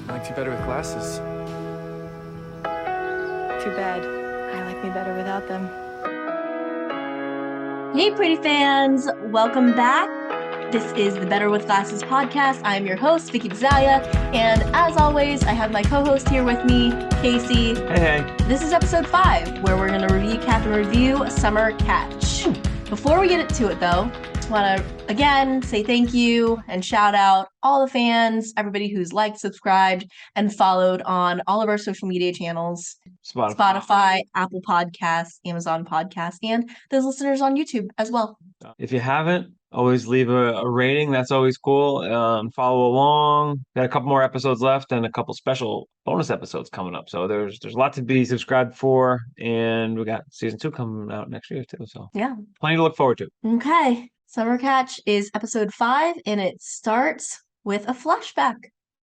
I liked you better with glasses. Too bad. I like me better without them. Hey, pretty fans! Welcome back. This is the Better with Glasses podcast. I'm your host, Vicky Bazalia, and as always, I have my co-host here with me, Casey. Hey. This is episode 5, where we're going to recap and review Summer Catch. Before we get into it, though, I want to, again, say thank you and shout out all the fans, everybody who's liked, subscribed, and followed on all of our social media channels. Spotify, Apple Podcasts, Amazon Podcasts, and those listeners on YouTube as well. If you haven't, always leave a rating. That's always cool. Follow along. Got a couple more episodes left and a couple special bonus episodes coming up. So there's a lot to be subscribed for, and we got season 2 coming out next year too. So yeah, plenty to look forward to. Okay, Summer Catch is episode 5, and it starts with a flashback.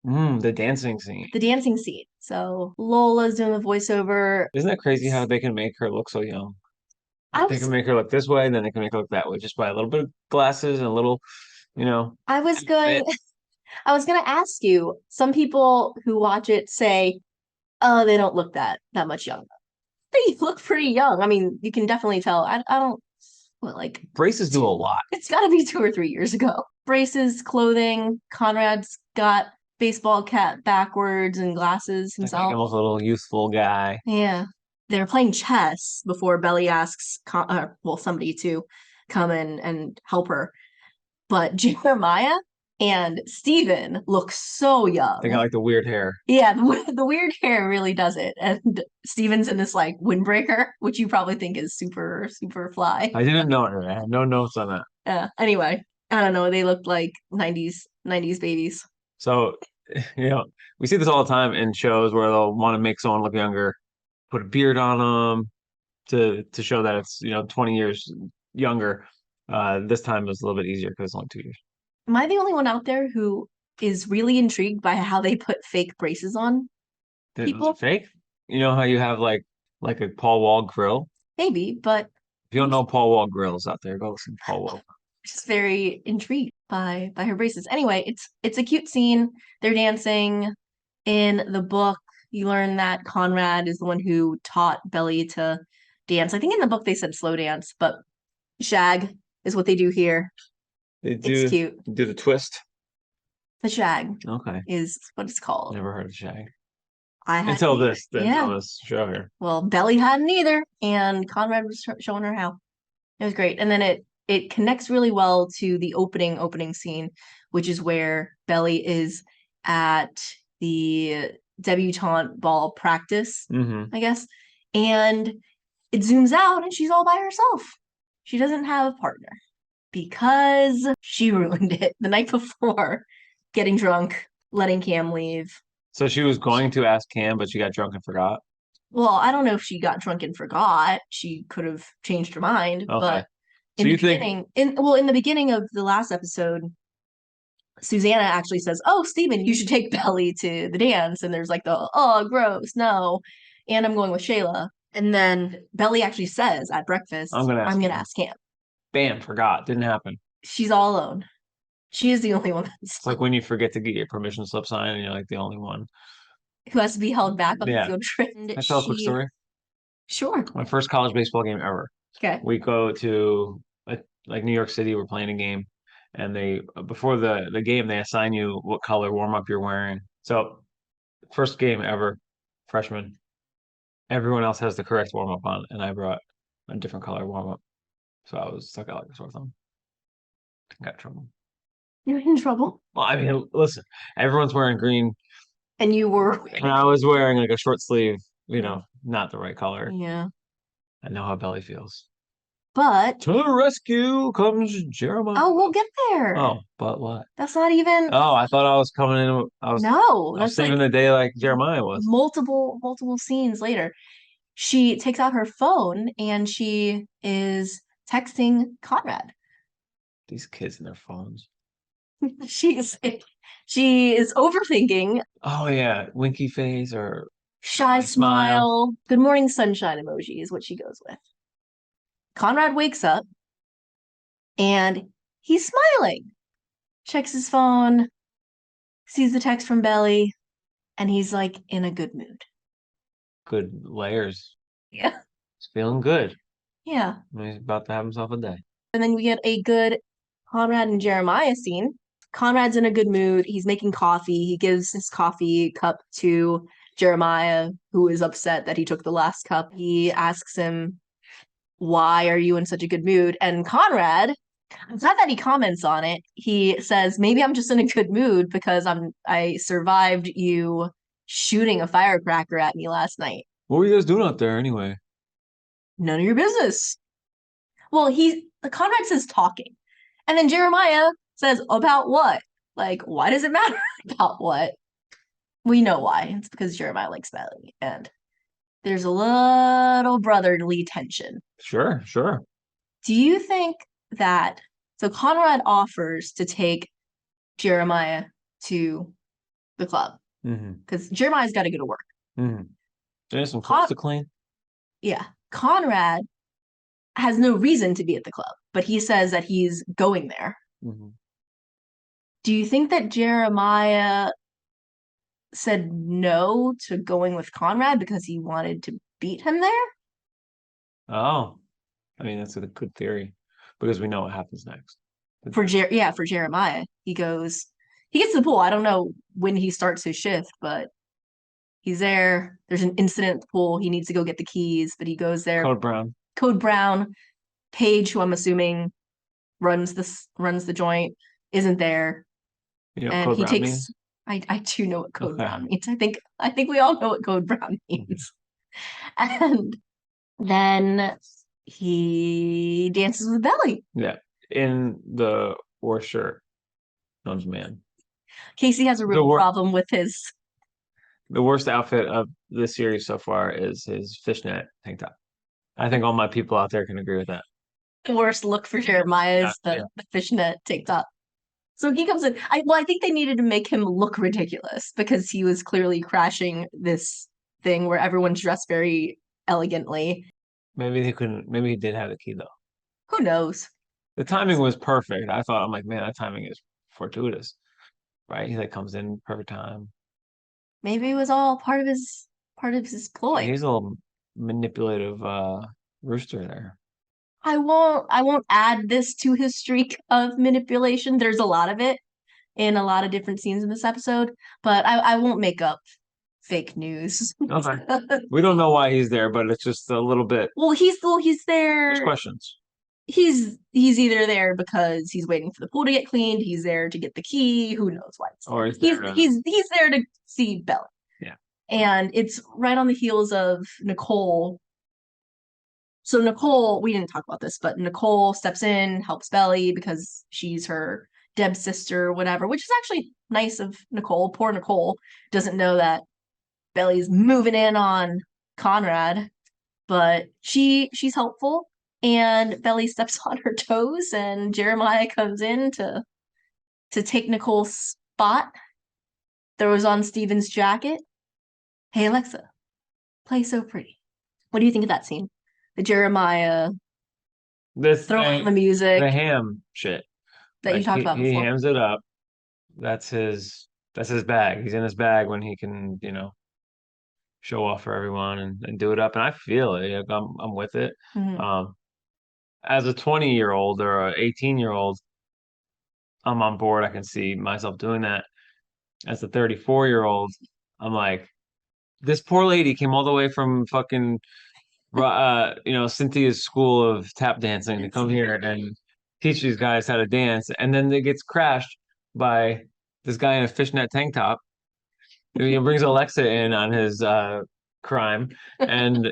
The dancing scene. The dancing scene. So Lola's doing the voiceover. Isn't that crazy how they can make her look so young? They can make her look this way, and then they can make her look that way just by a little bit of glasses and a little, I was going to ask you, some people who watch it say, oh, they don't look that much younger. They look pretty young. I mean, you can definitely tell. I don't, like... Braces do a lot. It's got to be 2 or 3 years ago. Braces, clothing, Conrad's got baseball cap backwards and glasses himself. Like almost a little youthful guy. Yeah. They're playing chess before Belly asks, somebody to come in and help her. But Jeremiah and Steven look so young. They got like the weird hair. Yeah, the weird hair really does it. And Steven's in this like windbreaker, which you probably think is super, super fly. I didn't know it. I had no notes on that. Yeah. Anyway, I don't know. They looked like 90s babies. So, we see this all the time in shows where they'll want to make someone look younger, put a beard on them to show that it's 20 years younger. This time it was a little bit easier because it's only 2 years. Am I the only one out there who is really intrigued by how they put fake braces on people? Fake? You know how you have like a Paul Wall grill? Maybe, but if you don't know Paul Wall grills out there, go listen to Paul Wall. Just very intrigued by her braces. Anyway, it's a cute scene. They're dancing. In the book, you learn that Conrad is the one who taught Belly to dance. I think in the book they said slow dance, but shag is what they do here. It's cute. Do the twist. The shag. Okay. Is what it's called. Never heard of shag. Until this show here. Well, Belly hadn't either, and Conrad was showing her how. It was great. And then it connects really well to the opening scene, which is where Belly is at the debutante ball practice, I guess. And it zooms out and she's all by herself. She doesn't have a partner because she ruined it the night before, getting drunk, letting Cam leave. So she was going to ask Cam, but she got drunk and forgot? Well, I don't know if she got drunk and forgot. She could have changed her mind, okay. But in the beginning of the last episode, Susannah actually says, oh, Steven, you should take Belly to the dance. And there's like oh, gross, no. And I'm going with Shayla. And then Belly actually says at breakfast, I'm going to ask Cam. Bam, forgot. Didn't happen. She's all alone. She is the only one. It's like when you forget to get your permission slip signed and you're like the only one who has to be held back on the field trip. Can I tell a quick story? Sure. My first college baseball game ever. Okay. We go to like New York City. We're playing a game. And they before the game, they assign you what color warm-up you're wearing. So first game ever, freshman. Everyone else has the correct warm-up on, and I brought a different color warm-up. So I was stuck out like a sore thumb. Got in trouble. You're in trouble? Well, I mean, listen, everyone's wearing green. And you were wearing... And I was wearing like a short sleeve, not the right color. Yeah. I know how Belly feels. But to the rescue comes Jeremiah. Oh, we'll get there. Oh, but what? That's not even. Oh, I thought I was coming in. I was saving the day like Jeremiah was. Multiple scenes later, she takes out her phone and she is texting Conrad. These kids and their phones. She is overthinking. Oh yeah, winky face or shy smile. Good morning sunshine emoji is what she goes with. Conrad wakes up and he's smiling. Checks his phone, sees the text from Belly, and he's like in a good mood. Good layers. Yeah. He's feeling good. Yeah. He's about to have himself a day. And then we get a good Conrad and Jeremiah scene. Conrad's in a good mood. He's making coffee. He gives his coffee cup to Jeremiah, who is upset that he took the last cup. He asks him, why are you in such a good mood? And Conrad, it's not that he comments on it. He says, maybe I'm just in a good mood because I survived you shooting a firecracker at me last night. What were you guys doing out there anyway? None of your business. Well, Conrad says talking. And then Jeremiah says, about what? Like, why does it matter about what? We know why. It's because Jeremiah likes Belly. And there's a little brotherly tension. Sure. Do you think that... So Conrad offers to take Jeremiah to the club. Because Jeremiah's got to go to work. There's some clothes to clean. Yeah. Conrad has no reason to be at the club, but he says that he's going there. Do you think that Jeremiah said no to going with Conrad because he wanted to beat him there? Oh, I mean, that's a good theory because we know what happens next. For Jeremiah, he gets to the pool. I don't know when he starts his shift, but he's there. There's an incident at the pool. He needs to go get the keys, but he goes there. Code Brown. Paige, who I'm assuming runs the joint, isn't there. You know what And Code he Brown takes means? I do know what Code Brown means. I think we all know what Code Brown means. And then he dances with Belly. Yeah. In the worst shirt known as man. Casey has a real problem with his... The worst outfit of the series so far is his fishnet tank top. I think all my people out there can agree with that. The worst look for Jeremiah is the fishnet tank top. So he comes in. I think they needed to make him look ridiculous because he was clearly crashing this thing where everyone's dressed very elegantly. Maybe he did have the key though. Who knows? The timing was perfect. I'm like, man, that timing is fortuitous. Right? He like comes in perfect time. Maybe it was all part of his ploy. He's a little manipulative rooster there. I won't add this to his streak of manipulation. There's a lot of it in a lot of different scenes in this episode, but I won't make up fake news. Okay. We don't know why he's there, but it's just a little bit. Well, he's there. There's questions. He's either there because he's waiting for the pool to get cleaned. He's there to get the key. Who knows why? Or he's there to see Belly. Yeah. And it's right on the heels of Nicole. So Nicole, we didn't talk about this, but Nicole steps in, helps Belly because she's her Deb's sister, whatever, which is actually nice of Nicole. Poor Nicole doesn't know that Belly's moving in on Conrad, but she's helpful. And Belly steps on her toes, and Jeremiah comes in to take Nicole's spot. Throws on Steven's jacket. Hey, Alexa, play So Pretty. What do you think of that scene? The Jeremiah throwing the music. The ham shit. That you talked about before. He hams it up. That's his bag. He's in his bag when he can, show off for everyone and do it up. And I feel it. I'm with it. As a 20-year-old or an 18-year-old, I'm on board. I can see myself doing that. As a 34-year-old, I'm like, this poor lady came all the way from fucking, Cynthia's school of tap dancing to come here and teach these guys how to dance. And then it gets crashed by this guy in a fishnet tank top. He brings Alexa in on his crime and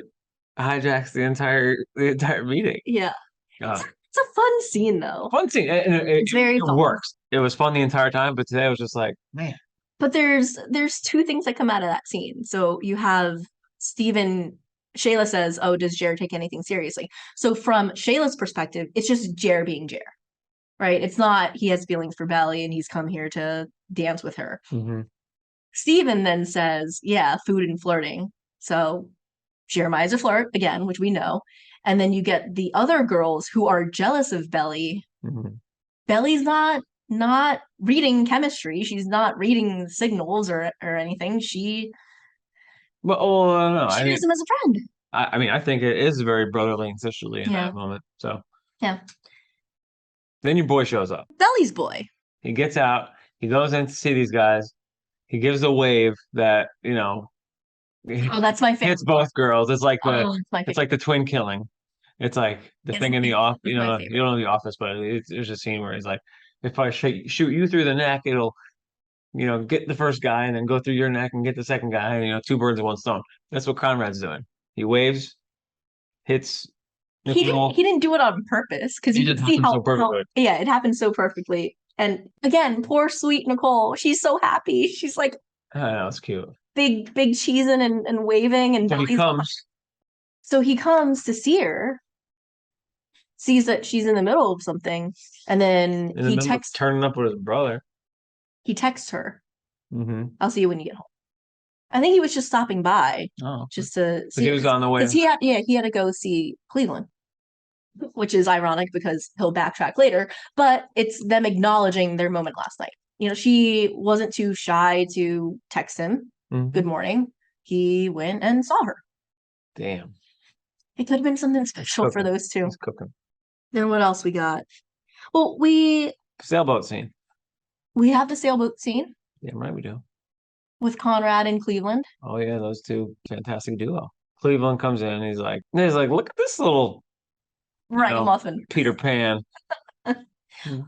hijacks the entire meeting. Yeah. It's a fun scene, though. Fun scene. And it works. It was fun the entire time, but today I was just like, man. But there's two things that come out of that scene. So you have Steven. Shayla says, oh, does Jer take anything seriously? So from Shayla's perspective, it's just Jer being Jer, right? It's not he has feelings for Belly and he's come here to dance with her. Steven then says, yeah, food and flirting. So Jeremiah's a flirt, again, which we know. And then you get the other girls who are jealous of Belly. Belly's not not reading chemistry. She's not reading signals or anything. She But oh no, I mean, chooses him as a friend. I mean, I think it is very brotherly and sisterly in Yeah. that moment. So Yeah. then your boy shows up. Belly's boy. He gets out. He goes in to see these guys. He gives a wave that Oh, that's my favorite. hits both girls. It's like It's my favorite. the twin killing. It's like the It's thing in the off. my You know, favorite. you don't know the office, but there's a scene where he's like, if I shoot you through the neck, it'll get the first guy and then go through your neck and get the second guy. And, two birds with one stone. That's what Conrad's doing. He waves, hits Nicole. He didn't do it on purpose because It you just can see happened how, so perfectly. yeah, it happened so perfectly. And again, poor sweet Nicole. She's so happy. She's like I know, it's cute. big cheesing and waving and So he Belly's comes. behind. So he comes to see her, sees that she's in the middle of something, and then In the he middle of texts turning up with his brother. her. Mm-hmm. I'll see you when you get home. I think he was just stopping by Oh, just to so he was on the way. because he had to go see Cleveland, which is ironic because he'll backtrack later. But it's them acknowledging their moment last night. She wasn't too shy to text him, good morning. He went and saw her. Damn. It could have been something special for those two. He's cooking. Then what else we got? Well, we Sailboat scene. have the sailboat scene Yeah, right, we do. with Conrad and Cleveland. Oh yeah, those two fantastic duo. Cleveland comes in, he's like, look at this little Muffin. Peter Pan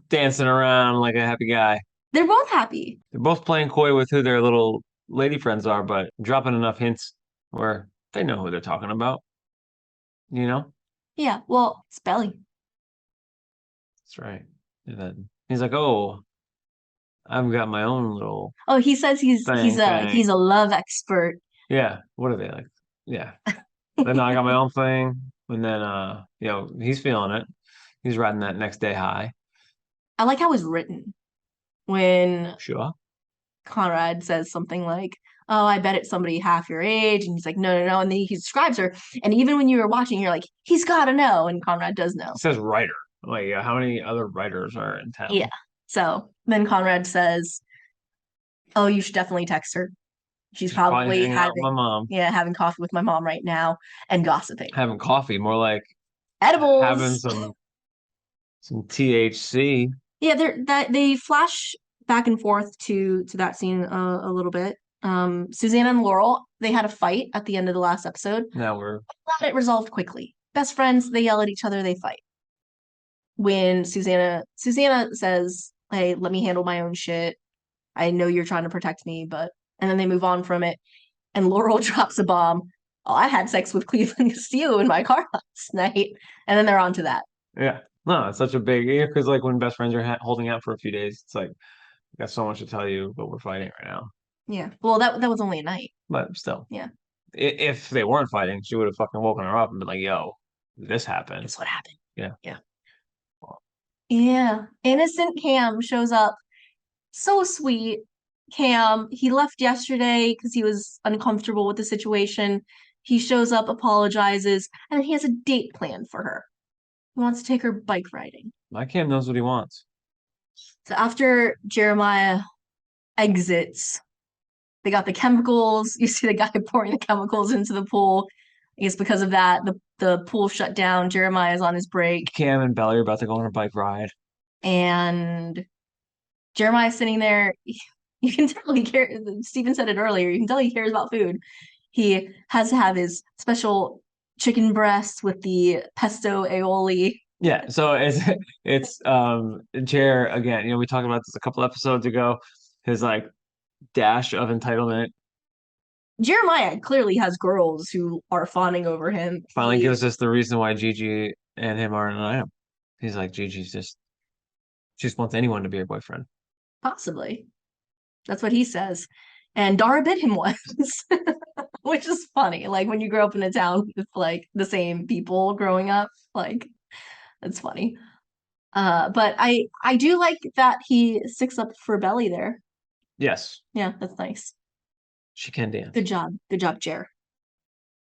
dancing around like a happy guy. They're both happy. They're both playing coy with who their little lady friends are, but dropping enough hints where they know who they're talking about. Yeah, well, it's Belly. That's right. And then he's like, "Oh, I've got my own little." Oh, he says he's a love expert. Yeah. What are they like? Yeah. Then I got my own thing, and then he's feeling it. He's riding that next day high. I like how it's written when Sure. Conrad says something like, "Oh, I bet it's somebody half your age," and he's like, "No, no, no," and then he describes her, and even when you were watching, you're like, "He's got to know," and Conrad does know. It says writer. Like, how many other writers are in town? Yeah. So then Conrad says, "Oh, you should definitely text her. She's probably hanging out with my mom. Yeah, having coffee with my mom right now and gossiping. Having coffee, more like Edibles. having some THC. Yeah, they flash back and forth to that scene a little bit. Susannah and Laurel, they had a fight at the end of the last episode. Now we're glad it resolved quickly. Best friends, they yell at each other, they fight. When Susannah says, "Hey, let me handle my own shit. I know you're trying to protect me, but," and then they move on from it. And Laurel drops a bomb. "Oh, I had sex with Cleveland Castillo in my car last night," and then they're on to that. Yeah, no, it's such a big because like when best friends are holding out for a few days, it's like I got so much to tell you, but we're fighting right now. Yeah, well, that was only a night, but still, yeah. If they weren't fighting, she would have fucking woken her up and been like, "Yo, this happened." That's what happened. Yeah, yeah, yeah. Innocent Cam shows up, so sweet. Cam, he left yesterday because he was uncomfortable with the situation. He shows up, apologizes, and he has a date planned for her. He wants to take her bike riding. My Cam knows what he wants. So after Jeremiah exits, they got the chemicals. You see the guy pouring the chemicals into the pool. I guess because of that, the pool shut down. Jeremiah's on his break. Cam and Belly are about to go on a bike ride. And Jeremiah's sitting there. You can tell he cares. Steven said it earlier. You can tell he cares about food. He has to have his special chicken breast with the pesto aioli. Yeah, so it's Jer again. We talked about this a couple episodes ago. His like dash of entitlement. Jeremiah clearly has girls who are fawning over him. Finally gives us the reason why Gigi and him aren't an item. He's like, Gigi's just wants anyone to be her boyfriend. Possibly. That's what he says. And Dara bit him once, which is funny. Like when you grow up in a town with like the same people growing up, like it's funny. But I do like that he sticks up for Belly there. Yes. Yeah, that's nice. She can dance. Good job. Good job, Jer.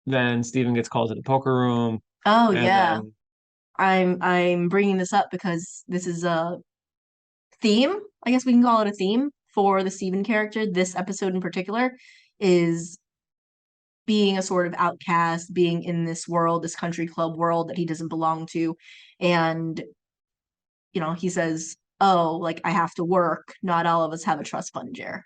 Then Steven gets called to the poker room. Oh yeah. I'm bringing this up because this is theme, I guess we can call it a theme for the Steven character, this episode in particular, is being a sort of outcast, being in this world, this country club world that he doesn't belong to. And, he says, oh, like, I have to work. Not all of us have a trust fund, Jer.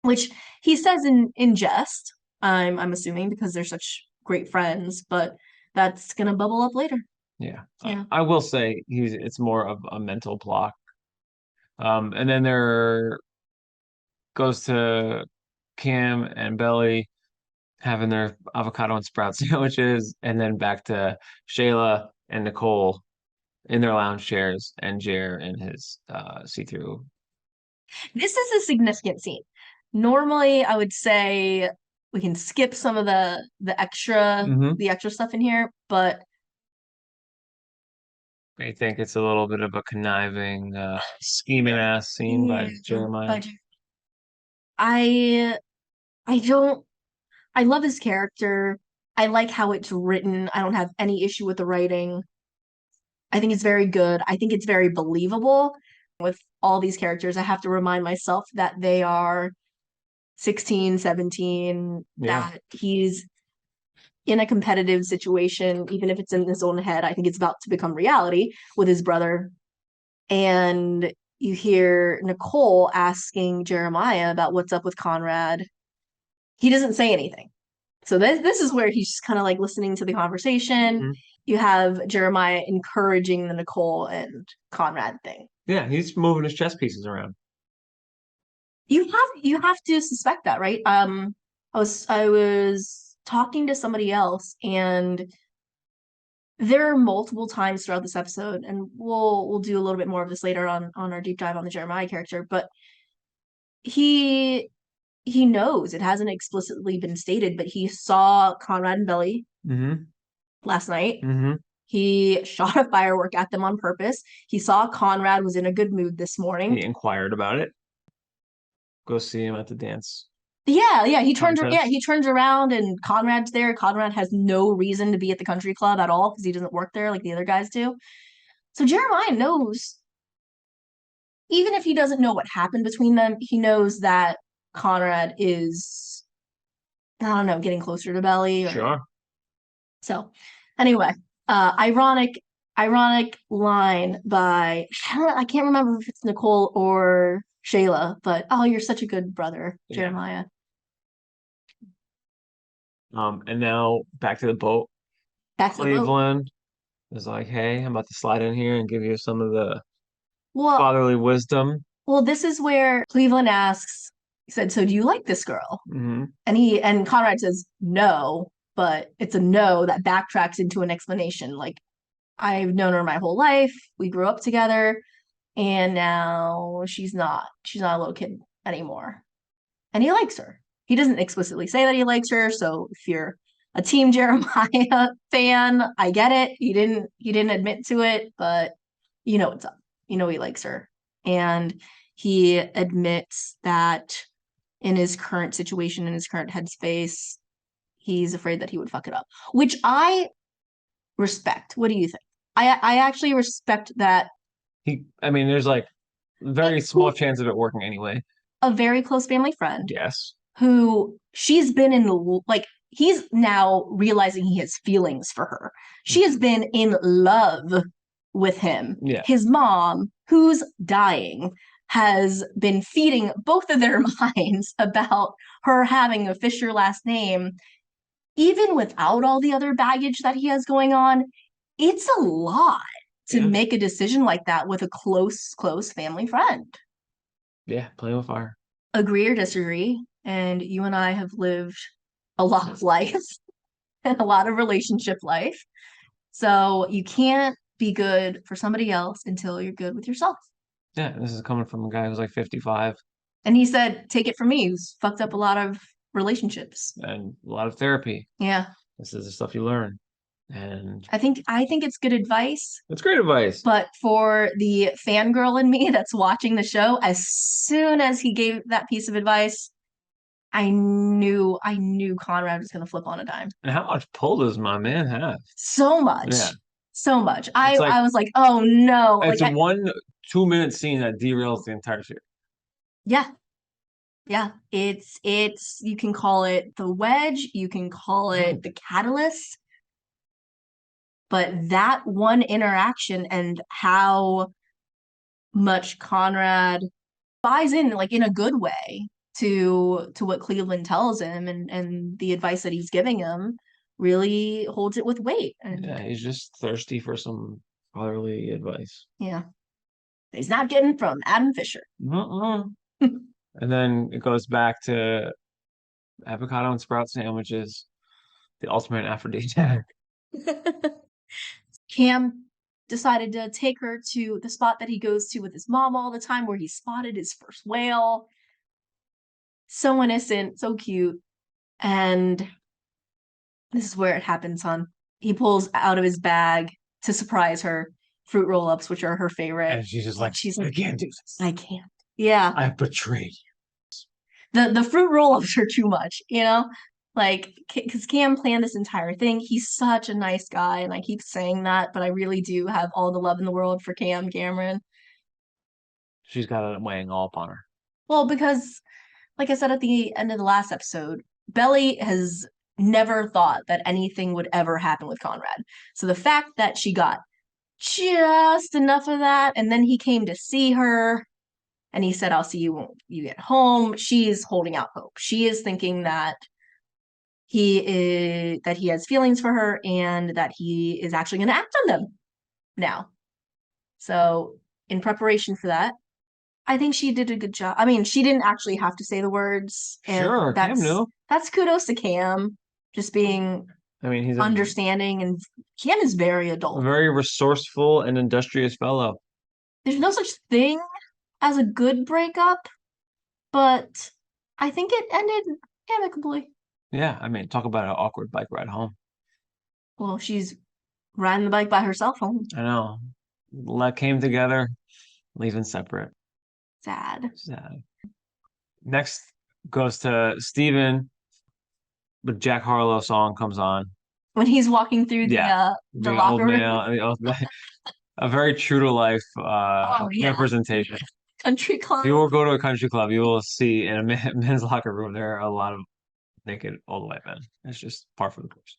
Which he says in jest, I'm assuming, because they're such great friends, but that's gonna bubble up later. Yeah. Yeah. I will say it's more of a mental block. And then there goes to Cam and Belly having their avocado and sprout sandwiches, and then back to Shayla and Nicole in their lounge chairs, and Jer in his see-through. This is a significant scene. Normally, I would say we can skip some of the extra stuff in here, but I think it's a little bit of a conniving, scheming ass scene by Jeremiah. I don't. I love his character. I like how it's written. I don't have any issue with the writing. I think it's very good. I think it's very believable. With all these characters, I have to remind myself that they are 16, 17, that he's in a competitive situation, even if it's in his own head. I think it's about to become reality with his brother. And you hear Nicole asking Jeremiah about what's up with Conrad. He doesn't say anything. So this is where he's just kind of like listening to the conversation. You have Jeremiah encouraging the Nicole and Conrad thing. Yeah, he's moving his chess pieces around. You have to suspect that, right? I was talking to somebody else, and there are multiple times throughout this episode, and we'll do a little bit more of this later on our deep dive on the Jeremiah character, but he knows, it hasn't explicitly been stated, but he saw Conrad and Belly last night. He shot a firework at them on purpose. He saw Conrad was in a good mood this morning. He inquired about it. Go see him at the dance. Yeah. He turns around and Conrad's there. Conrad has no reason to be at the country club at all because he doesn't work there like the other guys do. So Jeremiah knows, even if he doesn't know what happened between them, he knows that Conrad is, I don't know, getting closer to Belly. Sure. So anyway, ironic line by, I can't remember if it's Nicole or Shayla, but oh, you're such a good brother, Jeremiah. And now back to the boat. Cleveland is like, hey, I'm about to slide in here and give you some of the fatherly wisdom. Well, this is where Cleveland asks, he said, so do you like this girl? And Conrad says no, but it's a no that backtracks into an explanation. Like, I've known her my whole life. We grew up together, and now she's not a little kid anymore. And he likes her. He doesn't explicitly say that he likes her. So if you're a Team Jeremiah fan, I get it. He didn't admit to it, but you know what's up. You know he likes her. And he admits that in his current situation, in his current headspace, he's afraid that he would fuck it up, which I respect. What do you think? I actually respect that. There's like very small chance of it working anyway. A very close family friend. Yes. Who she's been in, like, he's now realizing he has feelings for her. She has been in love with him. Yeah. His mom, who's dying, has been feeding both of their minds about her having a Fisher last name. Even without all the other baggage that he has going on, it's a lot to make a decision like that with a close family friend. Yeah, playing with fire. Agree or disagree? And you and I have lived a lot of life and a lot of relationship life. So you can't be good for somebody else until you're good with yourself. Yeah, this is coming from a guy who's like 55. And he said, take it from me, who's fucked up a lot of relationships. And a lot of therapy. Yeah. This is the stuff you learn. And I think it's good advice. It's great advice. But for the fangirl in me that's watching the show, as soon as he gave that piece of advice, I knew Conrad was going to flip on a dime. And how much pull does my man have? So much. Yeah. so much. It's I was like, oh no. It's Like, 1 2 minute scene that derails the entire series. yeah. Yeah. It's you can call it the wedge, you can call it the catalyst, but that one interaction and how much Conrad buys in, like in a good way, to what Cleveland tells him and the advice that he's giving him really holds it with weight. And Yeah, he's just thirsty for some fatherly advice. yeah, he's not getting from Adam Fisher. And then it goes back to avocado and sprout sandwiches, the ultimate aphrodisiac. Cam decided to take her to the spot that he goes to with his mom all the time where he spotted his first whale. So innocent, so cute. And this is where it happens, hon. He pulls out of his bag to surprise her fruit roll-ups, which are her favorite. And she's just like, I can't do this. I can't. Yeah. I betrayed The fruit roll-ups are too much, you know? Like, because Cam planned this entire thing. He's such a nice guy, and I keep saying that, but I really do have all the love in the world for Cam Cameron. She's got it weighing all upon her. Well, because, like I said at the end of the last episode, Belly has never thought that anything would ever happen with Conrad. So the fact that she got just enough of that, and then he came to see her, and he said, I'll see you when you get home. She's holding out hope. She is thinking that he has feelings for her and that he is actually going to act on them now. So in preparation for that, I think she did a good job. I mean, she didn't actually have to say the words. Sure, Cam knew. That's kudos to Cam, just being he's understanding, and Cam is very adult. A very resourceful and industrious fellow. There's no such thing as a good breakup, but I think it ended amicably. Yeah, talk about an awkward bike ride home. Well, she's riding the bike by herself home. I know. Came together, leaving separate. Sad. Next goes to Steven. The Jack Harlow song comes on. When he's walking through the locker room. A very true to life representation. Country club. If you will go to a country club, you will see in a men's locker room there are a lot of naked all the way men. It's just par for the course.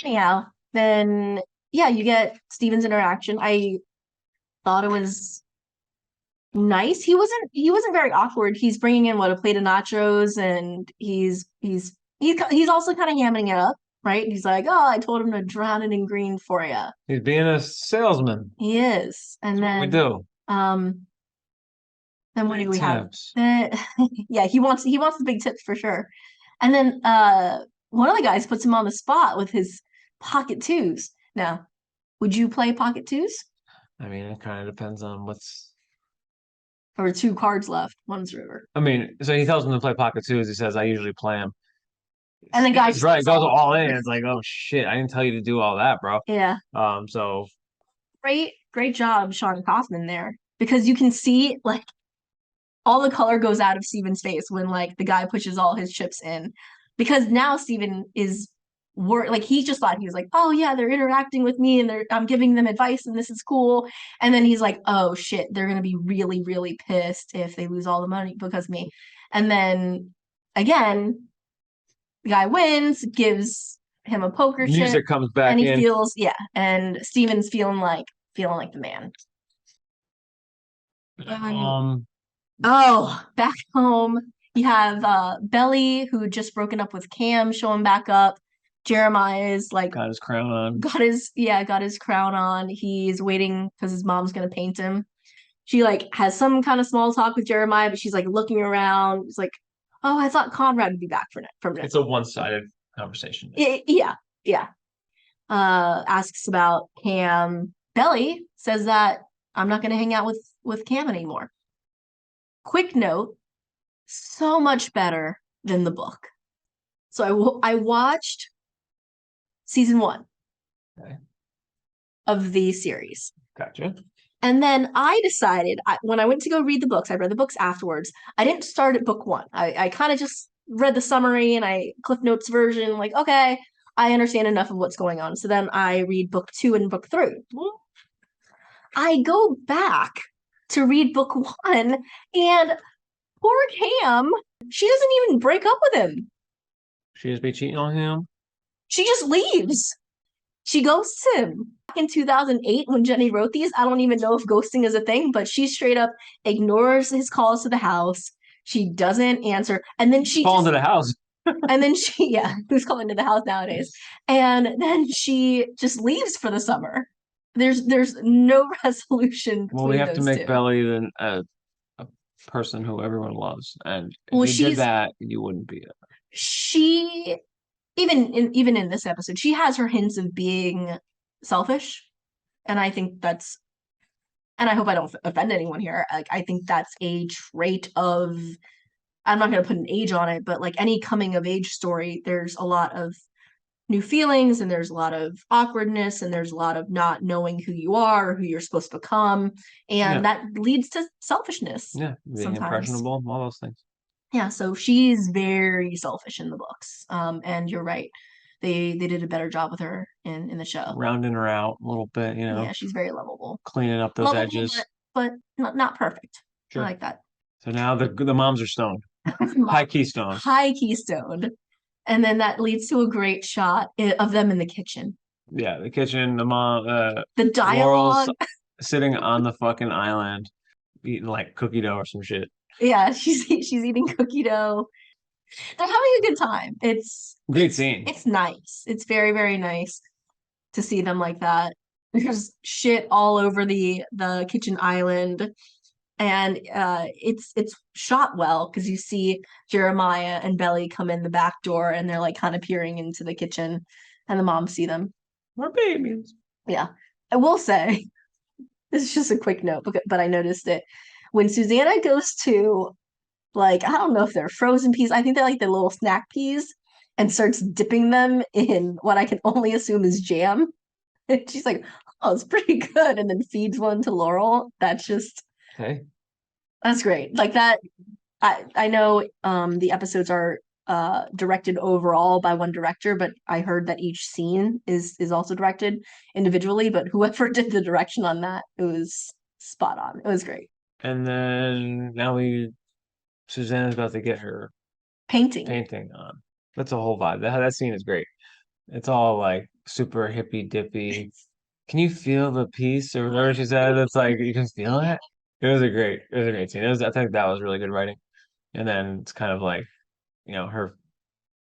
Anyhow, then you get Steven's interaction. I thought it was nice. He wasn't very awkward. He's bringing in a plate of nachos, and he's also kind of hamming it up, right? He's like, "Oh, I told him to drown it in green for you." He's being a salesman. He is, and That's what we do. Then what do we tips. have? Yeah, he wants the big tips for sure. And then one of the guys puts him on the spot with his pocket twos. Now, would you play pocket twos? It kind of depends on what's. Or 2 cards left. One's river. So he tells him to play pocket twos. He says, I usually play them. And the guy goes all in. It's like, oh shit, I didn't tell you to do all that, bro. Yeah. So great job, Sean Kaufman there. Because you can see like all the color goes out of Steven's face when like the guy pushes all his chips in. Because now Steven is he just thought, he was like, oh yeah, they're interacting with me and I'm giving them advice and this is cool. And then he's like, oh shit, they're gonna be really, really pissed if they lose all the money because of me. And then again, the guy wins, gives him a poker chip. Music comes back and he in. feels, and Steven's feeling like the man. Back home, you have Belly, who had just broken up with Cam, showing back up. Jeremiah is like got his crown on. Got his crown on. He's waiting because his mom's gonna paint him. She like has some kind of small talk with Jeremiah, but she's like looking around. It's like, oh, I thought Conrad would be back from next. It's a one-sided conversation. Yeah. Asks about Cam. Belly says that I'm not gonna hang out with Cam anymore. Quick note, so much better than the book. So I watched season 1 of the series. Gotcha. And then I decided, when I went to go read the books, I read the books afterwards. I didn't start at book 1. I kind of just read the summary and Cliff Notes version, like, okay, I understand enough of what's going on. So then I read book 2 and book 3. I go back to read book 1, and poor Cam, she doesn't even break up with him. She just be cheating on him. She just leaves. She ghosts him. Back in 2008, when Jenny wrote these, I don't even know if ghosting is a thing, but she straight up ignores his calls to the house. She doesn't answer. And then she Call into the house. and then she, yeah, who's calling to the house nowadays? And then she just leaves for the summer. There's no resolution between Well, we have to those make two. Belly then a person who everyone loves, and Well, if you did that, you wouldn't be. She even in this episode, she has her hints of being selfish, and I think that's, and I hope I don't offend anyone here. Like, I think that's a trait of, I'm not going to put an age on it, but like any coming of age story, there's a lot of new feelings, and there's a lot of awkwardness, and there's a lot of not knowing who you are or who you're supposed to become, and that leads to selfishness. Yeah, being sometimes. impressionable, all those things. Yeah, so she's very selfish in the books. And you're right. They did a better job with her in the show. Rounding her out a little bit, you know. Yeah, she's very lovable. Cleaning up those Lovable, edges. but not perfect. Sure. I like that. So now the moms are stoned. High key stoned. High key stoned. And then that leads to a great shot of them in the kitchen. Yeah, the kitchen, the mom, the dialogue. Laurel's sitting on the fucking island, eating like cookie dough or some shit. Yeah, she's eating cookie dough. They're having a good time. It's great scene. It's nice. It's very, very nice to see them like that. There's shit all over the kitchen island, and it's shot well because you see Jeremiah and Belly come in the back door, and they're like kind of peering into the kitchen, and the moms see them. We're babies. Yeah, I will say, this is just a quick note, but I noticed it when Susannah goes to, like, I don't know if they're frozen peas. I think they're like the little snack peas, and starts dipping them in what I can only assume is jam. And she's like, oh, it's pretty good. And then feeds one to Laurel. That's just, okay. That's great. Like that. I know the episodes are directed overall by one director, but I heard that each scene is also directed individually, but whoever did the direction on that, it was spot on. It was great. And then now Susannah's about to get her painting on. That's a whole vibe. That scene is great. It's all like super hippy dippy. Can you feel the peace or whatever she said? It's like you can feel it. It was a great scene. I think that was really good writing. And then it's kind of like, you know,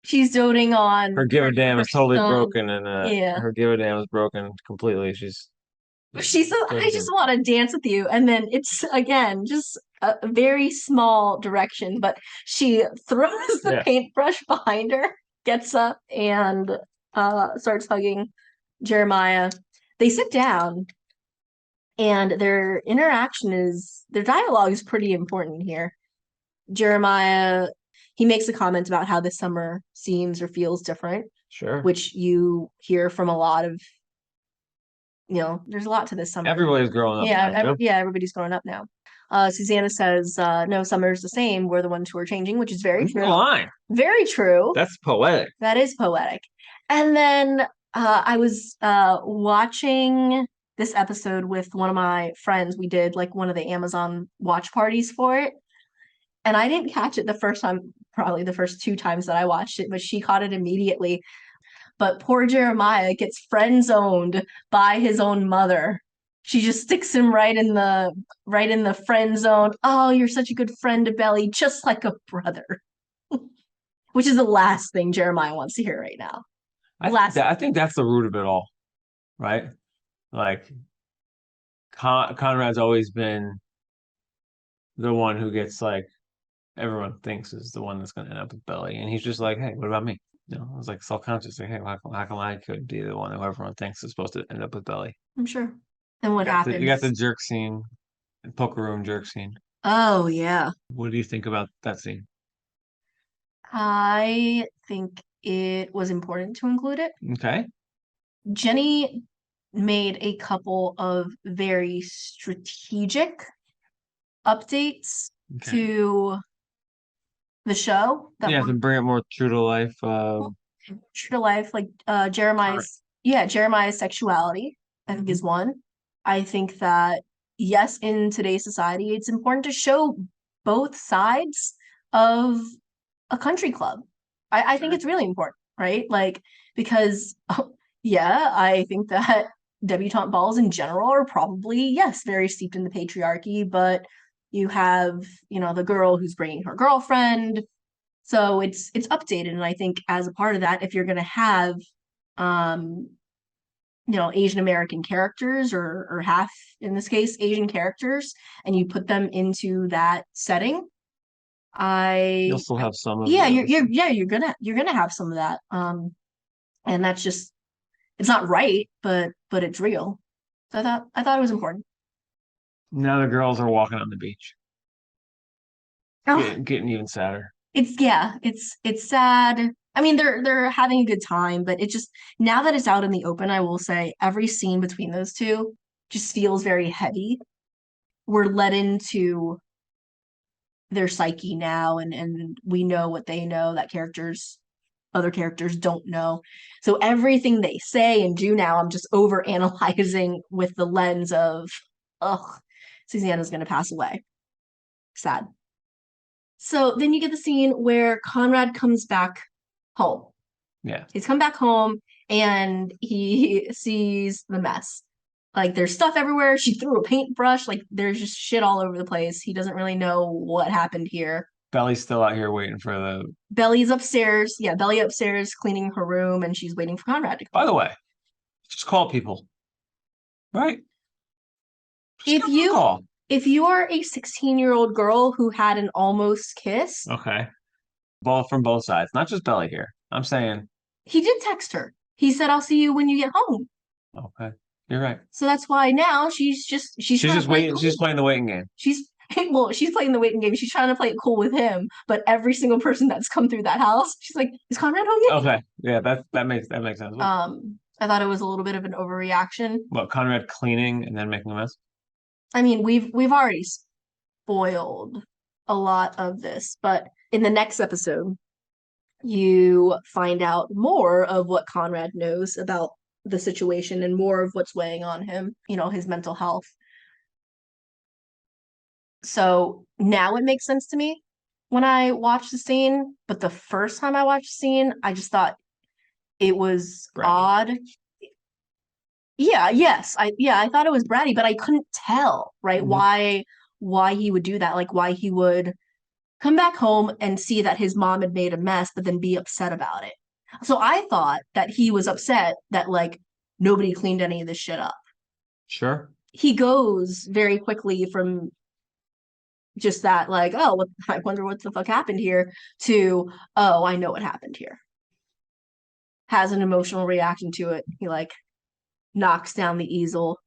she's doting on her give a damn is totally broken, and yeah, her give a damn is broken completely. She says, I just want to dance with you. And then it's again just a very small direction, but she throws the paintbrush behind her, gets up, and starts hugging Jeremiah. They sit down, and their dialogue is pretty important here. Jeremiah, he makes a comment about how the summer seems or feels different. Sure. Which you hear from a lot of, there's a lot to this summer. Everybody's growing up. Yeah, everybody's growing up now. Susannah says, no, summer's the same. We're the ones who are changing, which is very true. Line. Very true. That's poetic. That is poetic. And then I was watching this episode with one of my friends. We did like one of the Amazon watch parties for it. And I didn't catch it the first time, probably the first 2 times that I watched it, but she caught it immediately. But poor Jeremiah gets friend-zoned by his own mother. She just sticks him right in the friend zone. Oh, you're such a good friend to Belly, just like a brother. Which is the last thing Jeremiah wants to hear right now. I think that's the root of it all, right? Like, Conrad's always been the one who gets, like, everyone thinks is the one that's going to end up with Belly, and he's just like, hey, what about me? I was like self-conscious, like, hey, how come I could be the one who everyone thinks is supposed to end up with Belly? I'm sure. And what happens? You got the jerk scene, the poker room jerk scene. Oh yeah. What do you think about that scene? I think it was important to include it. Okay. Jenny made a couple of very strategic updates to the show. To bring it more true to life. true life, like Jeremiah's sexuality, I think is one. I think that yes, in today's society, it's important to show both sides of a country club. I think it's really important, right? Like, because yeah, I think that debutante balls in general are probably, yes, very steeped in the patriarchy, but you have, the girl who's bringing her girlfriend. So it's updated. And I think as a part of that, if you're going to have, Asian American characters or half, in this case, Asian characters, and you put them into that setting, You'll still have some of yeah, those. you're gonna have some of that. And that's just, it's not right, but it's real. So I thought it was important. Now the girls are walking on the beach, Oh, getting even sadder. it's sad. I mean, they're having a good time, but it just, now that it's out in the open, I will say every scene between those two just feels very heavy. We're led into their psyche now, and we know what they know that other characters don't know. So everything they say and do now, I'm just over analyzing with the lens of, ugh, Susanna's gonna pass away. Sad. So then you get the scene where Conrad comes back home. Yeah. He's come back home and he sees the mess. Like, there's stuff everywhere. She threw a paintbrush. Like, there's just shit all over the place. He doesn't really know what happened here. Belly's still out here waiting for the. Belly's upstairs. Yeah, Belly upstairs cleaning her room, and she's waiting for Conrad to come. By the way, just call people, right? Just If you are a 16-year-old girl who had an almost kiss, okay, both from both sides, not just Belly here. I'm saying he did text her. He said, "I'll see you when you get home." okay, you're right. So that's why now she's just waiting. Cool. She's playing the waiting game. She's playing the waiting game. She's trying to play it cool with him, but every single person that's come through that house, she's like, "Is Conrad home yet?" Okay, yeah, that makes sense. I thought it was a little bit of an overreaction. What, Conrad cleaning and then making a mess? I mean, we've already spoiled a lot of this, but in the next episode, you find out more of what Conrad knows about the situation and more of what's weighing on him, his mental health. So now it makes sense to me when I watch the scene, but the first time I watched the scene, I just thought it was odd. Yeah, yes. I thought it was bratty, but I couldn't tell, right? Mhm. Why he would do that, like why he would come back home and see that his mom had made a mess, but then be upset about it. So I thought that he was upset that, like, nobody cleaned any of this shit up. Sure. He goes very quickly from just that, like, oh, I wonder what the fuck happened here, to, oh, I know what happened here. Has an emotional reaction to it. He, like, knocks down the easel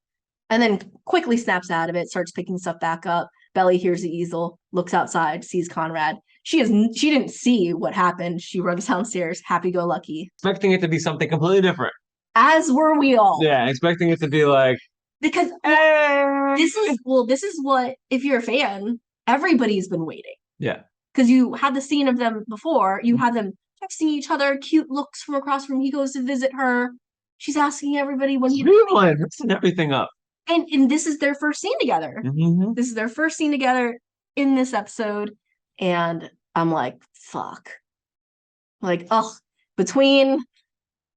and then quickly snaps out of it, starts picking stuff back up. Belly hears the easel, looks outside, sees Conrad. She didn't see what happened. She runs downstairs, happy-go-lucky. Expecting it to be something completely different. As were we all. Yeah, expecting it to be like, because this is what, if you're a fan, everybody's been waiting. Yeah. Because you had the scene of them before. You had them texting each other, cute looks from across from. He goes to visit her. She's asking everybody when he's mixing everything up. And this is their first scene together. Mm-hmm. This is their first scene together in this episode. And I'm like, fuck. Like, ugh, between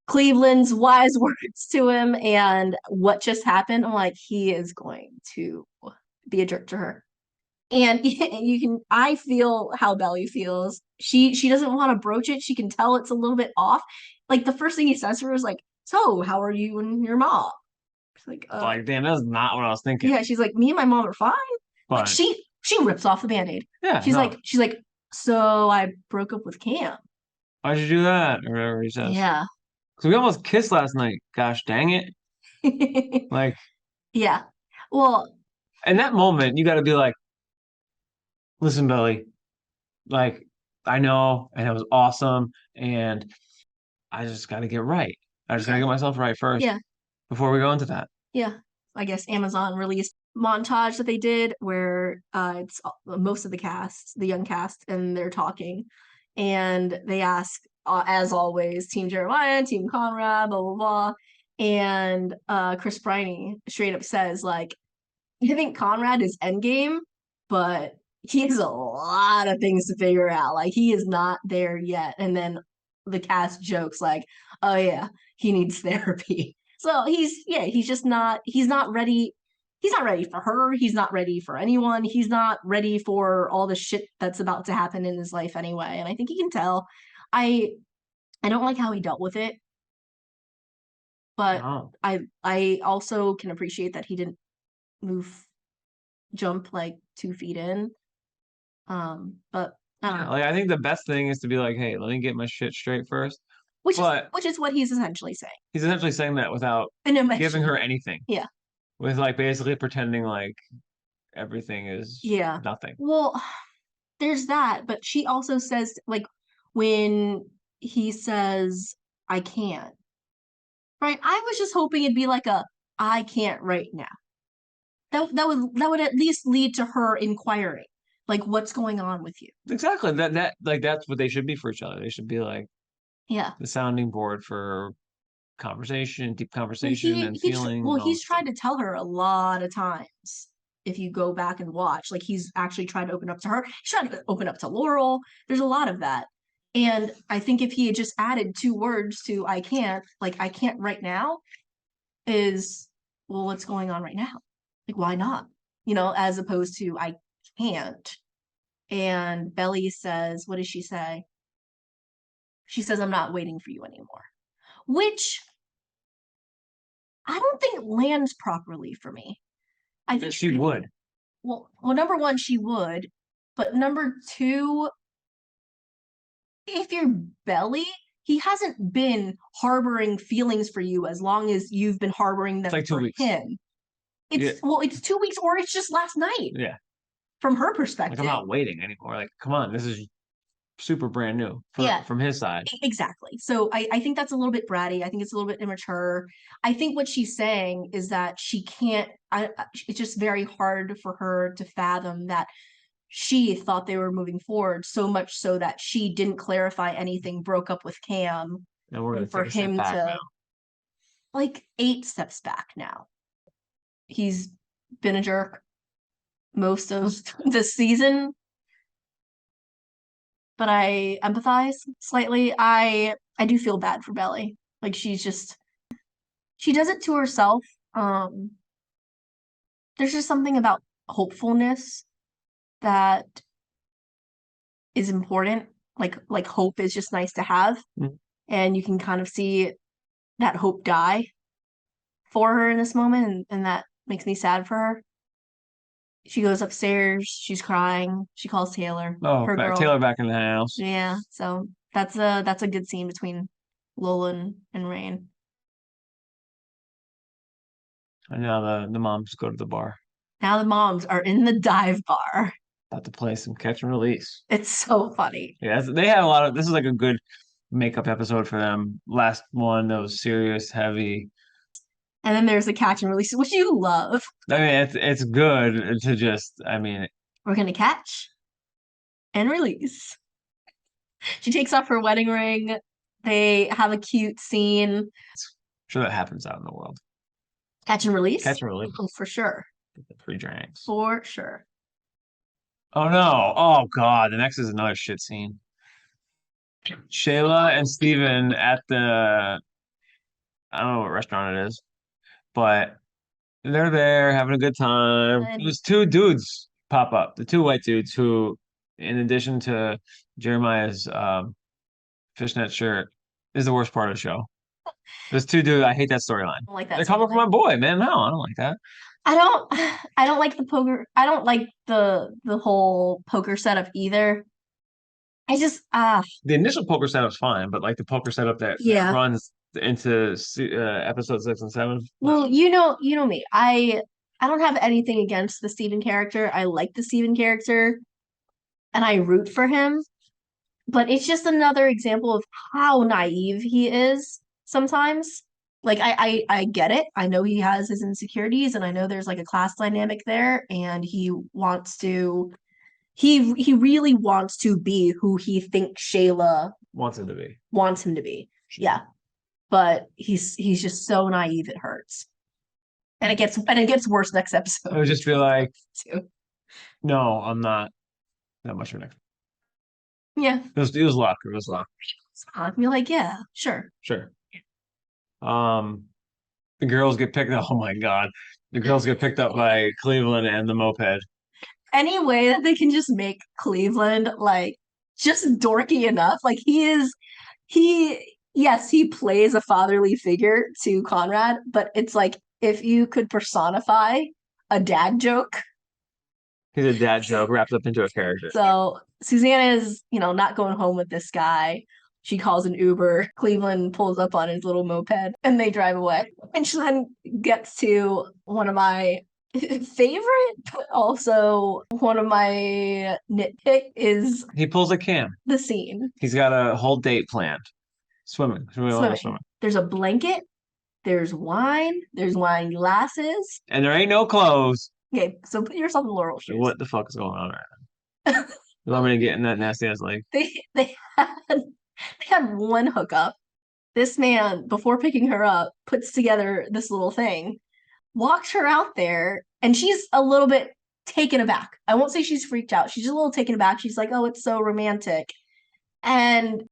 Cleveland's wise words to him and what just happened, I'm like, he is going to be a jerk to her. And I feel how Belly feels. She doesn't want to broach it. She can tell it's a little bit off. Like, the first thing he says to her is like, so how are you and your mom? She's like, damn, that's not what I was thinking. Yeah, she's like, me and my mom are fine. Like, she rips off the Band-Aid. Yeah. She's like, so I broke up with Cam. Why'd you do that? Or whatever he says. Yeah. Because we almost kissed last night. Gosh dang it. Like. Yeah. Well. In that moment, you got to be like, listen, Belly, like, I know, and it was awesome, and I just got to get right. I just got to get myself right first. Yeah. Before we go into that. Yeah. I guess Amazon released montage that they did where it's most of the cast, the young cast, and they're talking, and they ask as always, Team Jeremiah, Team Conrad, blah blah blah. And Chris Briney straight up says, like, I think Conrad is endgame, but he has a lot of things to figure out. Like, he is not there yet. And then the cast jokes like, oh yeah, he needs therapy. So he's just not, he's not ready. He's not ready for her. He's not ready for anyone. He's not ready for all the shit that's about to happen in his life anyway. And I think he can tell. I don't like how he dealt with it, but Oh. I also can appreciate that he didn't jump like 2 feet in. But I don't know. Like, I think the best thing is to be like, hey, let me get my shit straight first. Which But is what he's essentially saying. he's essentially saying that without giving her anything. Yeah. With like basically pretending like everything is nothing. Well, there's that, but she also says, like, when he says, I can't, right? I was just hoping it'd be like a I can't right now. That would at least lead to her inquiring, like, what's going on with you? Exactly. That like that's what they should be for each other. They should be like the sounding board for conversation, deep conversation, and feeling. Well, he's tried to tell her a lot of times. If you go back and watch, like, he's actually tried to open up to her. He's trying to open up to Laurel. There's a lot of that. And I think if he had just added 2 words to I can't, like, I can't right now, is, well, what's going on right now? Like, why not? You know, as opposed to I can't. And Belly says, what does she say? She says, I'm not waiting for you anymore. Which I don't think lands properly for me. I think she would. Well, number one, she would, but number 2, if you're Belly, he hasn't been harboring feelings for you as long as you've been harboring them like 2 for weeks. him. It's it's 2 weeks, or it's just last night. Yeah. From her perspective. Like, I'm not waiting anymore. Like, come on, this is super brand new from his side. Exactly. So I think that's a little bit bratty. I think it's a little bit immature. I think what she's saying is that she can't, it's just very hard for her to fathom that she thought they were moving forward, so much so that she didn't clarify anything, broke up with Cam. And we're going for him to now. Like 8 steps back now. He's been a jerk most of this season, but I empathize slightly. I do feel bad for Belly. Like, she does it to herself. There's just something about hopefulness that is important. Like hope is just nice to have. And you can kind of see that hope die for her in this moment, and that makes me sad for her. She goes upstairs, she's crying, she calls Taylor. Oh, her girl. Taylor back in the house. Yeah, so that's a good scene between Lola and Rain. And now the moms go to the bar. Now the moms are in the dive bar. About to play some catch and release. It's so funny. Yeah, they have a lot of, this is like a good makeup episode for them. Last one that was serious, heavy. And then there's the catch and release, which you love. I mean, it's good to just, I mean, we're gonna catch and release. She takes off her wedding ring. They have a cute scene. I'm sure that happens out in the world. Catch and release? Catch and release. Oh, for sure. Free drinks. For sure. Oh no. Oh god. The next is another shit scene. Shayla and Steven at the, I don't know what restaurant it is, but they're there having a good time. There's 2 dudes pop up, the 2 white dudes who, in addition to Jeremiah's fishnet shirt, is the worst part of the show. There's 2 dudes. I hate that storyline. I don't like that. They're coming for my boy, man. No, I don't like that. I don't like the poker. I don't like the whole poker setup either. I just the initial poker setup's fine, but like the poker setup that runs into episode 6 and 7. Well, you know me. I don't have anything against the Steven character. I like the Steven character, and I root for him. But it's just another example of how naive he is sometimes. Like, I get it. I know he has his insecurities, and I know there's like a class dynamic there, and he wants to he really wants to be who he thinks Shayla Wants him to be. Wants him to be. Yeah. But he's just so naive it hurts. And it gets worse next episode. I would just be like, too. no, I'm not that much of an expert. Yeah. It was luck. It was luck. I'd be like, yeah, sure. Sure. The girls get picked up. Oh my God. The girls get picked up by Cleveland and the moped. Any way that they can just make Cleveland like just dorky enough. Like yes, he plays a fatherly figure to Conrad, but it's like if you could personify a dad joke. He's a dad joke wrapped up into a character. So Susannah is, not going home with this guy. She calls an Uber. Cleveland pulls up on his little moped and they drive away. And she then gets to one of my favorite, but also one of my nitpick is he pulls a Cam. the scene. He's got a whole date planned. Swimming. There's a blanket. There's wine glasses. And there ain't no clothes. Okay, so put yourself in Laurel shoes. What the fuck is going on right now? You want me to get in that nasty ass leg? They had one hookup. This man, before picking her up, puts together this little thing, walks her out there, and she's a little bit taken aback. I won't say she's freaked out. She's just a little taken aback. She's like, oh, it's so romantic. And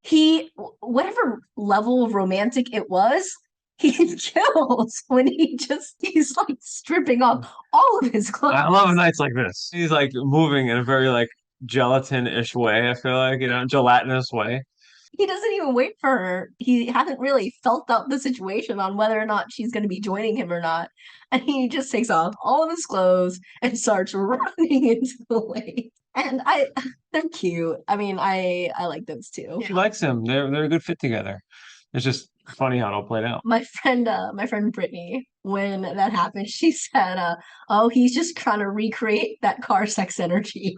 whatever level of romantic it was, he kills when he's like stripping off all of his clothes. I love nights like this. He's like moving in a very like gelatin-ish way, I feel like, gelatinous way. He doesn't even wait for her. He hasn't really felt out the situation on whether or not she's going to be joining him or not. And he just takes off all of his clothes and starts running into the lake. And they're cute. I mean, I like those too. She likes him. They're a good fit together. It's just funny how it all played out. My friend Brittany, when that happened, she said, "Oh, he's just trying to recreate that car sex energy."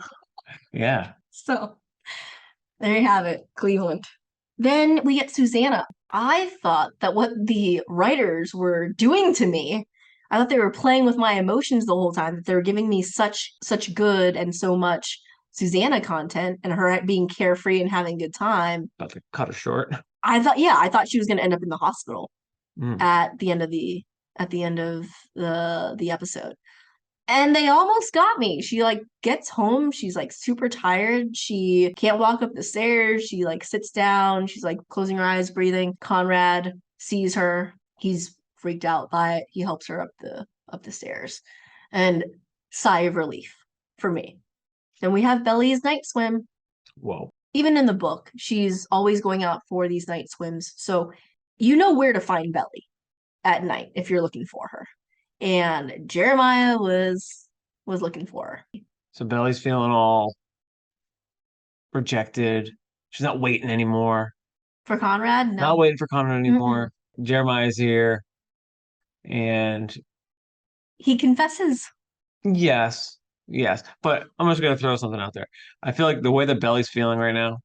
Yeah. So there you have it, Cleveland. Then we get Susannah. I thought that what the writers were doing to me, I thought they were playing with my emotions the whole time, that they were giving me such good and so much Susannah content and her being carefree and having a good time. About to cut her short. I thought she was going to end up in the hospital at the end of the episode. And they almost got me. She like gets home. She's like super tired. She can't walk up the stairs. She like sits down. She's like closing her eyes, breathing. Conrad sees her. He's freaked out by it. He helps her up the stairs. And sigh of relief for me. Then we have Belly's night swim. Whoa. Even in the book, she's always going out for these night swims. So you know where to find Belly at night if you're looking for her. And Jeremiah was looking for her. So Belly's feeling all rejected. She's not waiting anymore. For Conrad? No. Not waiting for Conrad anymore. Jeremiah's here. And he confesses. Yes. But I'm just going to throw something out there. I feel like the way that Belly's feeling right now,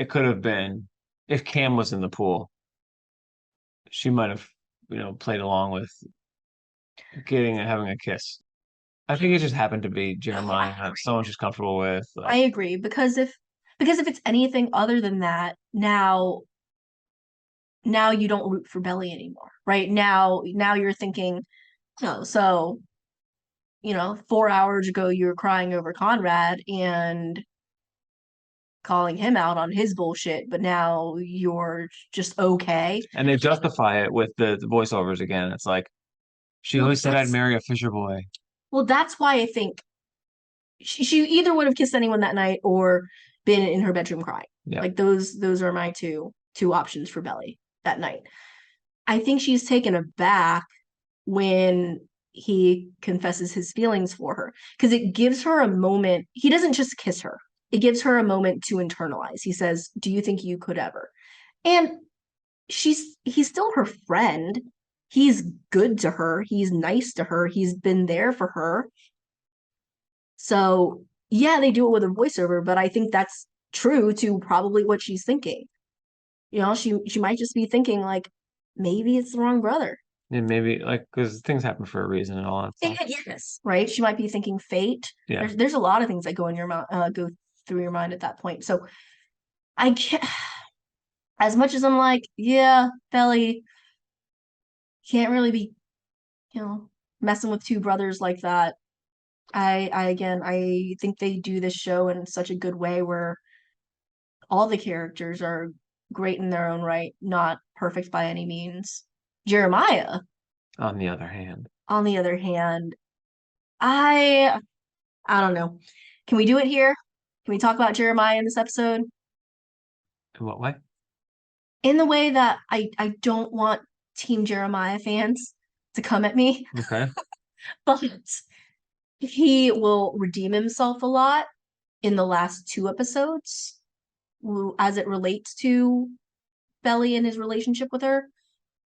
it could have been if Cam was in the pool. She might have, played along with getting and having a kiss. I think it just happened to be Jeremiah, someone she's comfortable with. I agree, because if it's anything other than that, now you don't root for Belly anymore, right? Now you're thinking, so 4 hours ago you were crying over Conrad and calling him out on his bullshit, but now you're just okay. And they justify it with the voiceovers again. It's like, she always said I'd marry a fisher boy. Well, that's why I think she either would have kissed anyone that night or been in her bedroom crying. Yeah. Like those are my two options for Belly that night. I think she's taken aback when he confesses his feelings for her, because it gives her a moment. He doesn't just kiss her. It gives her a moment to internalize. He says, "Do you think you could ever?" And he's still her friend. He's good to her. He's nice to her. He's been there for her. So yeah, they do it with a voiceover, but I think that's true to probably what she's thinking. She might just be thinking like, maybe it's the wrong brother. And maybe because things happen for a reason and all that stuff. Yes, right. She might be thinking fate. Yeah. There's a lot of things that go in your mind, go through your mind at that point. So I can't. as much as I'm like, yeah, Belly can't really be, messing with two brothers like that. I think they do this show in such a good way where all the characters are great in their own right, not perfect by any means. Jeremiah, On the other hand, on the other hand, I I don't know. Can we do it here? Can we talk about Jeremiah in this episode? in what way? In the way that I don't want Team Jeremiah fans to come at me, Okay. but he will redeem himself a lot in the last two episodes as it relates to Belly and his relationship with her.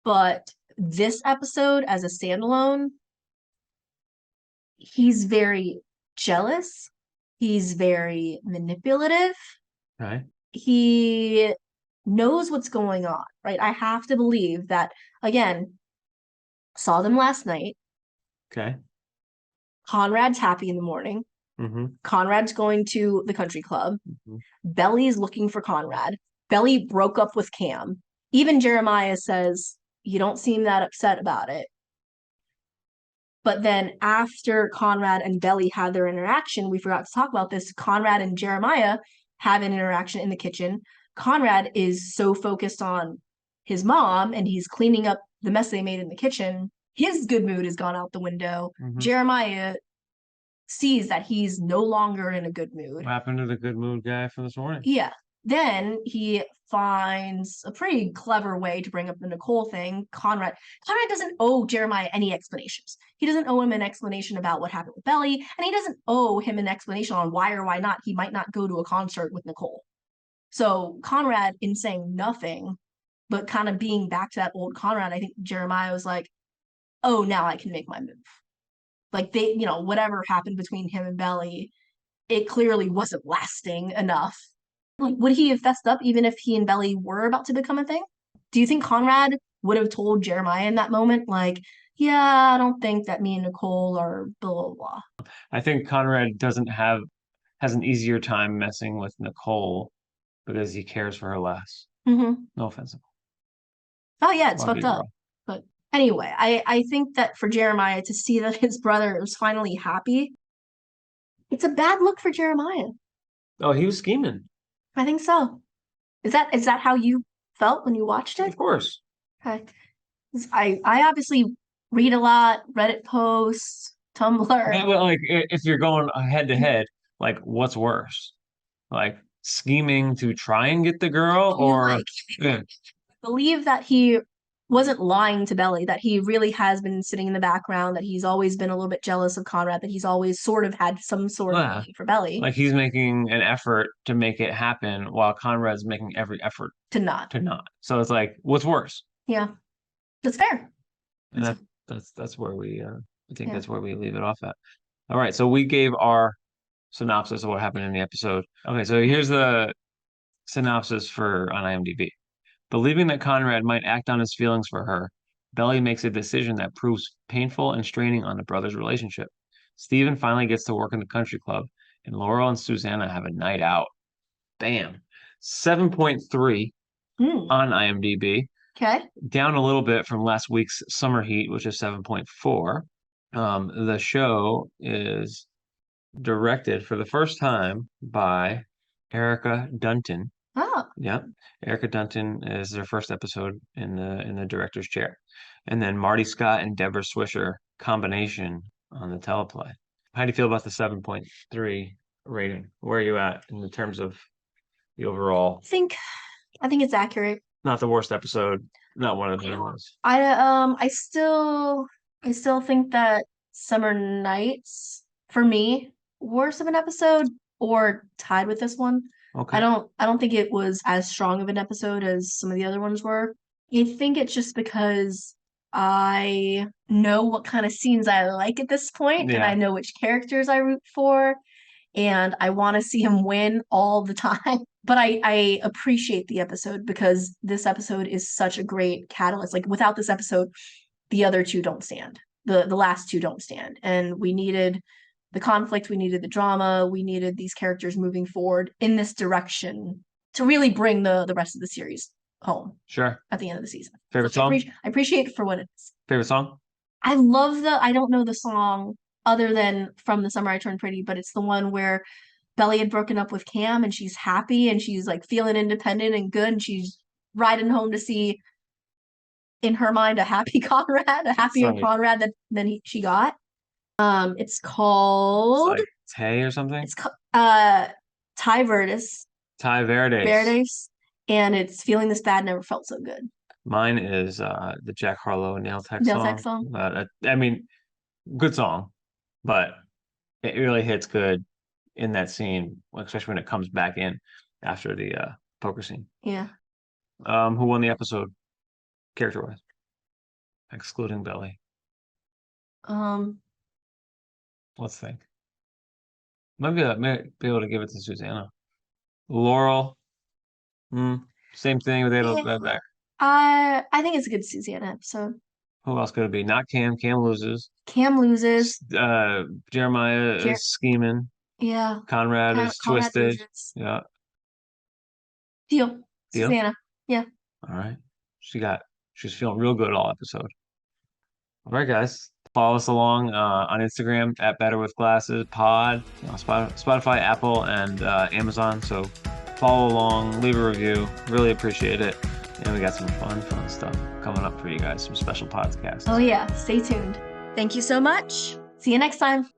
But this episode, as a standalone, he's very jealous. He's very manipulative. Right. He knows what's going on, right? I have to believe that, again, saw them last night. Okay. Conrad's happy in the morning. Mm-hmm. Conrad's going to the country club. Mm-hmm. Belly is looking for Conrad. Belly broke up with Cam. Even Jeremiah says, you don't seem that upset about it. But then after Conrad and Belly had their interaction, we forgot to talk about this. Conrad and Jeremiah have an interaction in the kitchen. Conrad is so focused on his mom and he's cleaning up the mess they made in the kitchen. His good mood has gone out the window. Mm-hmm. Jeremiah sees that he's no longer in a good mood. What happened to the good mood guy from this morning? Yeah. Then he finds a pretty clever way to bring up the Nicole thing. Conrad doesn't owe Jeremiah any explanations. He doesn't owe him an explanation about what happened with Belly, and he doesn't owe him an explanation on why or why not he might not go to a concert with Nicole. So Conrad, in saying nothing, but kind of being back to that old Conrad, I think Jeremiah was like, oh, now I can make my move. Like they, whatever happened between him and Belly, it clearly wasn't lasting enough. Like, would he have fessed up even if he and Belly were about to become a thing? Do you think Conrad would have told Jeremiah in that moment, like, yeah, I don't think that me and Nicole are blah, blah, blah? I think Conrad has an easier time messing with Nicole because he cares for her less. Mm-hmm. No offense. Oh, yeah, it's fucked up. But anyway, I think that for Jeremiah to see that his brother was finally happy, it's a bad look for Jeremiah. Oh, he was scheming. I think so. Is that how you felt when you watched it? Of course. Okay. I obviously read a lot, Reddit posts, Tumblr. Yeah, but like, if you're going head to head, like, what's worse? Like scheming to try and get the girl, or believe that he wasn't lying to Belly, that he really has been sitting in the background, that he's always been a little bit jealous of Conrad, that he's always sort of had some sort of feeling for Belly. Like he's making an effort to make it happen while Conrad's making every effort to not. So it's like, what's worse? Yeah, that's fair. And that's where we I think that's where we leave it off at. All right, so we gave our synopsis of what happened in the episode. Okay, so here's the synopsis on IMDb. Believing that Conrad might act on his feelings for her, Belly makes a decision that proves painful and straining on the brothers' relationship. Steven finally gets to work in the country club, and Laurel and Susannah have a night out. Bam. 7.3 on IMDb. Okay. Down a little bit from last week's Summer Heat, which is 7.4. The show is directed for the first time by Erica Dunton. Oh. Yeah. Erica Dunton is their first episode in the director's chair. And then Marty Scott and Deborah Swisher combination on the teleplay. How do you feel about the 7.3 rating? Where are you at in the terms of the overall? I think it's accurate. Not the worst episode, not one of the ones. I still think that Summer Nights, for me, worse of an episode or tied with this one. Okay. I don't think it was as strong of an episode as some of the other ones were. I think it's just because I know what kind of scenes I like at this point, and I know which characters I root for, and I want to see him win all the time. But I appreciate the episode because this episode is such a great catalyst. Like without this episode, the other two don't stand. The last two don't stand. And we needed the conflict, we needed the drama, we needed these characters moving forward in this direction to really bring the rest of the series home Sure. at the end of the season. Favorite So song? I appreciate it for what it is. Favorite song? I love I don't know the song other than From the Summer I Turned Pretty, but it's the one where Belly had broken up with Cam and she's happy and she's like feeling independent and good and she's riding home to see, in her mind, a happy Conrad, a happier Sorry. Conrad she got. It's called It's like Tay or something? it's called Ty Verdes. Ty Verdes. Verdes, and it's Feeling This Bad Never Felt So Good. Mine is the Jack Harlow Nail Tech Nail song. Tech song. I mean, good song, but it really hits good in that scene, especially when it comes back in after the poker scene. Yeah. Who won the episode, character-wise, excluding Belly? Let's think. Might be able to give it to Susannah. Laurel. Same thing with back. I think it's a good Susannah episode. Who else could it be? Not Cam. Cam loses. Cam loses. Jeremiah is scheming. Yeah. Conrad is twisted. Loses. Yeah. Deal. Susannah. Yeah. All right. She's feeling real good all episode. All right, guys. Follow us along on Instagram at betterwithglassespod, Spotify, Apple, and Amazon. So follow along, leave a review. Really appreciate it. And we got some fun stuff coming up for you guys. Some special podcasts. Oh yeah. Stay tuned. Thank you so much. See you next time.